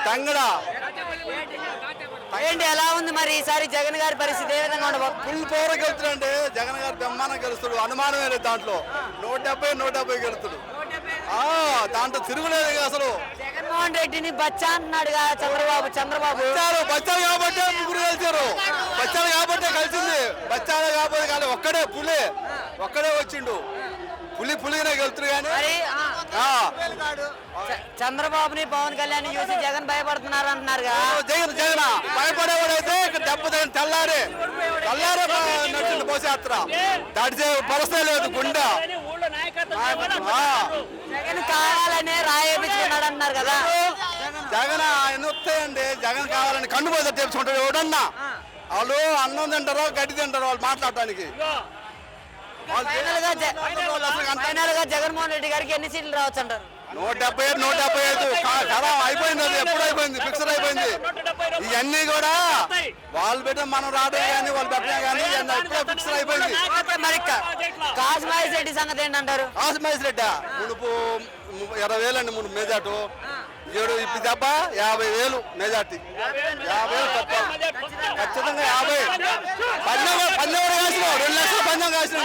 తంగడా ఏంటి ఎలా ఉంది మరి ఈసారి జగన్ గారి పరిస్థితి ఏ విధంగా ఉండబోతుంది? ఫుల్ పవర్ గెలుస్తాడంటే జగన్ గారు బ్రహ్మాండం గెలుస్తాడు, అనుమానమే లేదు దాంట్లో. 170 గెలుస్తాడు. దాంట్లో తిరుగులేదు అసలు. జగన్మోహన్ రెడ్డిని బచ్చా అంటున్నాడు చంద్రబాబు బచ్చాలు కాబట్టే ముగ్గురు గెలిచారు. బచ్చాలు కాబట్టే కలిసింది. బచ్చాలు కాబట్టే కాదు, ఒక్కడే వచ్చిండు. పులిగానే గెలుతురు కానీ చంద్రబాబుని పవన్ కళ్యాణ్ చూసి జగన్ భయపడుతున్నారు అంటున్నారు జగన్ భయపడేవాడైతే తెప్ప తెల్లారే నచ్చింది పోసేత్ర దాడిచే పరిస్థితి లేదు. గుండె జగన్ కావాలనే రాయేపించుకున్నాడు అంటున్నారు కదా. జగన్ ఆయన వస్తాయండి. జగన్ కావాలని కన్ను పోతే తెప్పించుకుంటాడు ఎవడన్నా. వాళ్ళు అన్నం తింటారో గడ్డి తింటారో వాళ్ళు మాట్లాడటానికి. ఫైనల్ గా జగన్మోహన్ రెడ్డి గారికి ఎన్ని సీట్లు రావచ్చు అంటారు? 175 కదా అయిపోయింది. అది ఎప్పుడు అయిపోయింది, ఫిక్స్డ్ అయిపోయింది. ఇవన్నీ కూడా వాళ్ళు పెట్టిన మనం రావడం కానీ వాళ్ళు పెట్టడం కానీ ఎప్పుడో ఫిక్స్డ్ అయిపోయింది. మరి కాసుమహేష్ రెడ్డి సంగతి ఏంటంటారు? కాసుమహేష్ రెడ్డి మునుపు 20,000 అండి మునుపు మెజార్టీ. ఇప్పుడు దెబ్బ 50,000 మెజార్టీ. 50,000 తప్ప ఖచ్చితంగా 50. 12 కాసిన 2 లక్షల పందెం కాసిన.